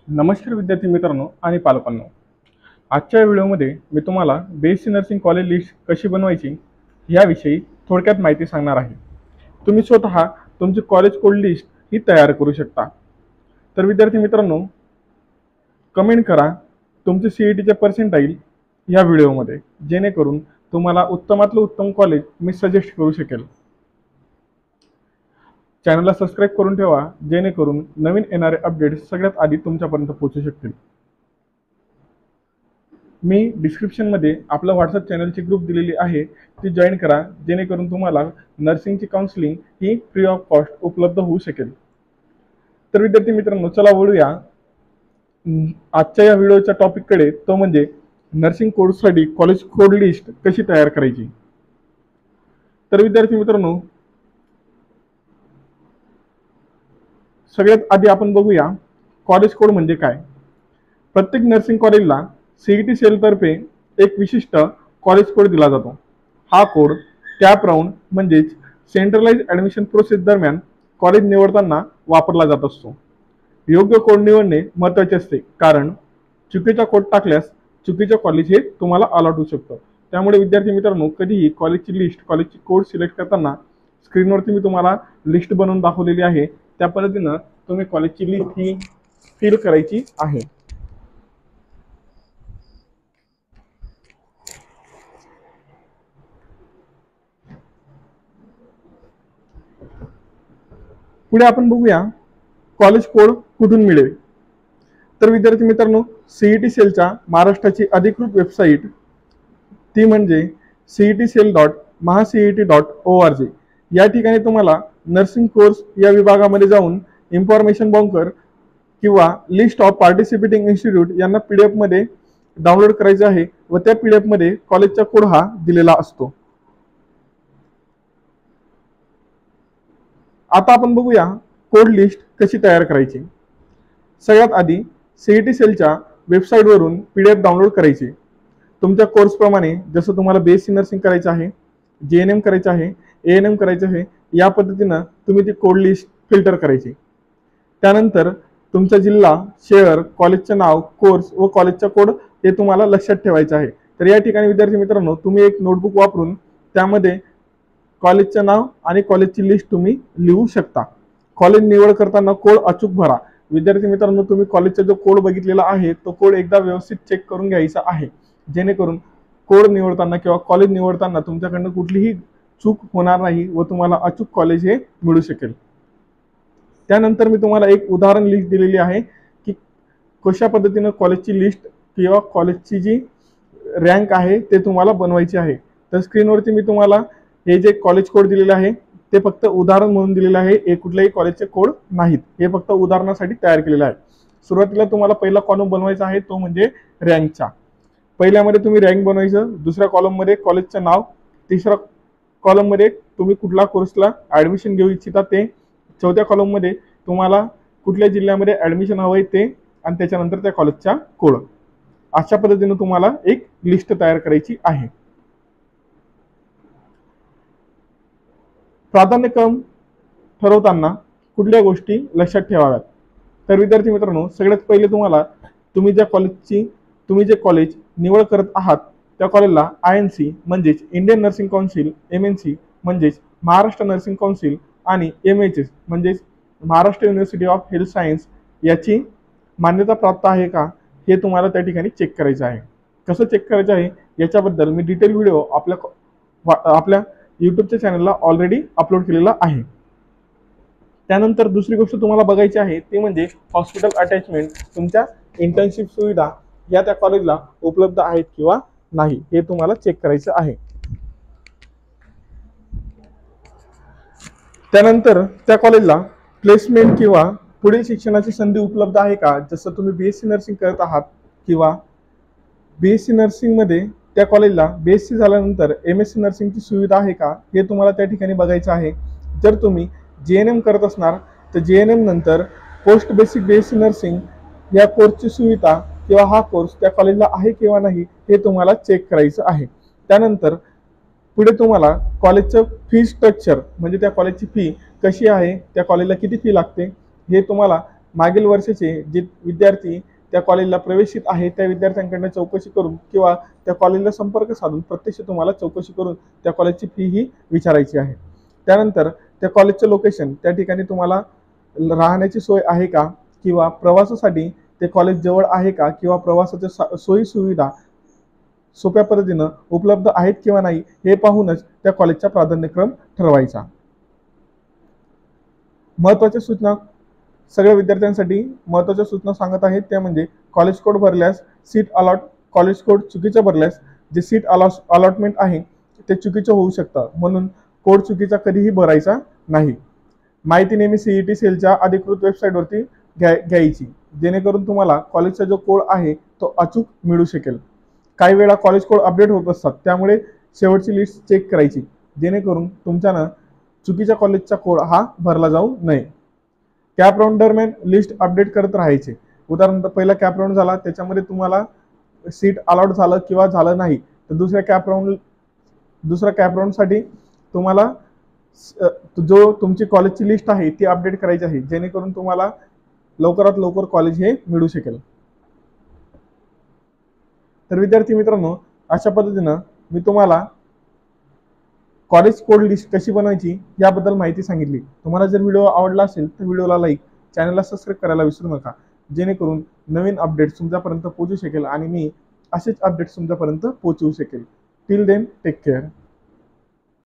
नमस्कार विद्यार्थी मित्रांनो आणि पालकांनो, आजच्या व्हिडिओमध्ये मी तुम्हाला BSc नर्सिंग कॉलेज लिस्ट कशी बनवायची याविषयी थोडक्यात माहिती सांगणार आहे। तुम्ही स्वतः तुमची कॉलेज कोड लिस्ट ही तयार करू शकता। तर विद्यार्थी मित्रांनो, कमेंट करा तुमचे CETचे पर्सेंटाइल या व्हिडिओमध्ये, जेणेकरून तुम्हाला उत्तमातलं उत्तम कॉलेज मी सजेस्ट करू शकेल। चॅनलला सबस्क्राइब करून ठेवा, जेणेकरून नवीन येणारे अपडेट्स सगळ्यात आधी तुमच्यापर्यंत पोहोचू शकतील। मी डिस्क्रिप्शनमध्ये आपला व्हॉट्सअप चॅनलची ग्रुप दिलेली आहे, ती जॉईन करा, जेणेकरून तुम्हाला नर्सिंगची काउन्सिलिंग ही फ्री ऑफ कॉस्ट उपलब्ध होऊ शकेल। तर विद्यार्थी मित्रांनो, चला वळूया आजच्या या व्हिडिओच्या टॉपिककडे, तो म्हणजे नर्सिंग कोर्ससाठी कॉलेज कोड लिस्ट कशी तयार करायची। तर विद्यार्थी मित्रांनो, सगळ्यात आधी आपण बघूया कॉलेज कोड म्हणजे काय। प्रत्येक नर्सिंग कॉलेजला CET सेलतर्फे एक विशिष्ट कॉलेज कोड दिला जातो। हा कोड कॅप राऊंड म्हणजेच सेंट्रलाइज ॲडमिशन प्रोसेस दरम्यान कॉलेज निवडताना वापरला जात असतो। योग्य कोड निवडणे महत्त्वाचे असते, कारण चुकीचा कोड टाकल्यास चुकीचे कॉलेज हे तुम्हाला अलॉट होऊ शकतं। त्यामुळे विद्यार्थी मित्रांनो, कधीही कॉलेजची लिस्ट, कॉलेजची कोड सिलेक्ट करताना स्क्रीनवरती मी तुम्हाला लिस्ट बनवून दाखवलेली आहे, त्या पद्धतीनं तुम्ही कॉलेजची लिस्ट ही फिल करायची आहे। पुढे आपण बघूया कॉलेज कोड कुठून मिळेल। तर विद्यार्थी मित्रांनो, CET सेलच्या महाराष्ट्राची अधिकृत वेबसाईट ती म्हणजे cetcell.mahacet.org। या ठिकाणी तुम्हाला नर्सिंग कोर्स या विभागामध्ये जाऊन इन्फॉर्मेशन बँकर किंवा लिस्ट ऑफ पार्टिसिपेटिंग इन्स्टिट्यूट यांना PDF मध्ये डाउनलोड करायचे आहे व त्या PDF मध्ये कॉलेजचा कोड हा दिलेला असतो। आता आपण बघूया कोड लिस्ट कशी तयार करायची। सगळ्यात आधी CET सेलच्या वेबसाईटवरून PDF डाउनलोड करायची। तुमच्या कोर्सप्रमाणे, जसं तुम्हाला BSc नर्सिंग करायचं आहे, JNM करायचं आहे, ANM करायचं आहे, या पद्धतीनं तुम्ही ती कोड लिस्ट फिल्टर करायची। त्यानंतर तुमचा जिल्हा, शहर, कॉलेजचे नाव, कोर्स व कॉलेजचा कोड हे तुम्हाला लक्षात ठेवायचं आहे। तर या ठिकाणी विद्यार्थी मित्रांनो, तुम्ही एक नोटबुक वापरून त्यामध्ये कॉलेजचे नाव आणि कॉलेजची लिस्ट तुम्ही लिहू शकता। कॉलेज निवड करताना कोड अचूक भरा। विद्यार्थी मित्रांनो, तुम्ही कॉलेजचा जो कोड बघितलेला आहे तो कोड एकदा व्यवस्थित चेक करून घ्यायचा आहे, जेणेकरून कोड निवडताना किंवा कॉलेज निवडताना तुमच्याकडनं कुठलीही चूक होणार नाही व तुम्हाला अचूक कॉलेज हे मिळू शकेल। त्यानंतर मी तुम्हाला एक उदाहरण लिस्ट दिलेली आहे की कशा पद्धतीनं कॉलेजची लिस्ट किंवा कॉलेजची जी रँक आहे ते तुम्हाला बनवायची आहे। तर स्क्रीनवरती मी तुम्हाला हे जे कॉलेज कोड दिलेले आहे ते फक्त उदाहरण म्हणून दिलेले आहे, हे कुठल्याही कॉलेजचे कोड नाहीत, हे फक्त उदाहरणासाठी तयार केलेलं आहे। सुरुवातीला तुम्हाला पहिला कॉलम बनवायचा आहे, तो म्हणजे रँकचा। पहिल्यामध्ये तुम्ही रँक बनवायचं, दुसऱ्या कॉलममध्ये कॉलेजचं नाव, तिसऱ्या कॉलममध्ये तुम्ही कुठल्या कोर्सला ॲडमिशन घेऊ इच्छिता ते, चौथ्या कॉलममध्ये तुम्हाला कुठल्या जिल्ह्यामध्ये ॲडमिशन हवं आहे ते, आणि त्याच्यानंतर त्या कॉलेजचा कोड। अशा पद्धतीने तुम्हाला एक लिस्ट तयार करायची आहे। प्राधान्यक्रम ठरवताना कुठल्या गोष्टी लक्षात ठेवाव्यात। तर विद्यार्थी मित्रांनो, सगळ्यात पहिले तुम्ही जे कॉलेज निवड करत आहात त्या कॉलेजला INC म्हणजेच इंडियन नर्सिंग काउन्सिल, MNC म्हणजेच महाराष्ट्र नर्सिंग काउन्सिल आणि MHS म्हणजेच Maharashtra university of health science याची मान्यता प्राप्त आहे का, हे तुम्हाला त्या ठिकाणी चेक करायचं आहे। कसं चेक करायचं आहे याच्याबद्दल मी डिटेल व्हिडिओ आपल्या यूट्यूबच्या चॅनलला ऑलरेडी अपलोड केलेला आहे। त्यानंतर दुसरी गोष्ट तुम्हाला बघायची आहे ती म्हणजे हॉस्पिटल अटॅचमेंट, तुमच्या इंटर्नशिप सुविधा या त्या कॉलेजला उपलब्ध आहेत किंवा नाही, हे तुम्हाला चेक करायचं आहे। त्यानंतर त्या कॉलेजला प्लेसमेंट किंवा पुढील शिक्षणाची संधी उपलब्ध आहे का। जसं तुम्ही BSc नर्सिंग करत आहात किंवा BSc नर्सिंगमध्ये त्या कॉलेजला BSc झाल्यानंतर MSc नर्सिंगची सुविधा आहे का, हे तुम्हाला त्या ठिकाणी बघायचं आहे। जर तुम्ही JNM करत असणार तर JNM नंतर पोस्ट बेसिक BSc नर्सिंग या कोर्सची सुविधा किंवा हा कोर्स त्या कॉलेजला आहे किंवा नाही, हे तुम्हाला चेक करायचं आहे। त्यानंतर पुढे तुम्हाला कॉलेजचं फी स्ट्रक्चर म्हणजे त्या कॉलेजची फी कशी आहे, त्या कॉलेजला किती फी लागते, हे तुम्हाला मागील वर्षाचे जे विद्यार्थी त्या कॉलेजला प्रवेशित आहे त्या विद्यार्थ्यांकडून चौकशी करून किंवा त्या कॉलेजला संपर्क साधून प्रत्यक्ष तुम्हाला चौकशी करून त्या कॉलेजची फी ही विचारायची आहे। त्यानंतर त्या कॉलेजचं लोकेशन, त्या ठिकाणी तुम्हाला राहण्याची सोय आहे का, किंवा प्रवासासाठी ते कॉलेज जवळ आहे का, किंवा प्रवासाच्या सोयी सुविधा सोप्या पद्धतीनं उपलब्ध आहेत किंवा नाही हे पाहूनच त्या कॉलेजचा प्राधान्यक्रम ठरवायचा। महत्त्वाच्या सूचना सगळ्या विद्यार्थ्यांसाठी महत्त्वाच्या सूचना सांगत आहेत त्या म्हणजे कॉलेज कोड भरल्यास कॉलेज कोड चुकीचं भरल्यास जे सीट अलॉटमेंट आहे ते चुकीचं होऊ शकतं, म्हणून कोड चुकीचा कधीही भरायचा नाही। माहिती नेहमी सीईटी सेलच्या अधिकृत वेबसाईटवरती घ्यायची, जेणेकरून तुम्हाला कॉलेजचा जो कोड आहे तो अचूक मिळू शकेल। काही वेळा कॉलेज कोड अपडेट होत असतात, त्यामुळे शेवटची लिस्ट चेक करायची, जेणेकरून तुमच्यानं चुकीच्या कॉलेजचा कोड हा भरला जाऊ नये। कॅप राऊंड दरम्यान लिस्ट अपडेट करत राहायचे। उदाहरणार्थ पहिला कॅप राऊंड झाला, त्याच्यामध्ये तुम्हाला सीट अलॉट झालं किंवा झालं नाही, तर दुसऱ्या कॅप राऊंडसाठी तुम्हाला जो तुमची कॉलेजची लिस्ट आहे ती अपडेट करायची आहे, जेणेकरून तुम्हाला लवकरात लवकर कॉलेज हे मिळू शकेल। तर विद्यार्थी मित्रांनो, अशा पद्धतीनं मी तुम्हाला कॉलेज कोड लिस्ट कशी बनवायची याबद्दल माहिती सांगितली। तुम्हाला जर व्हिडिओ आवडला असेल तर व्हिडिओला लाईक, चॅनलला सबस्क्राईब करायला विसरू नका, जेणेकरून नवीन अपडेट्स तुमच्यापर्यंत पोहोचू शकेल आणि मी असेच अपडेट्स तुमच्यापर्यंत पोहोचवू शकेल। Till then take care.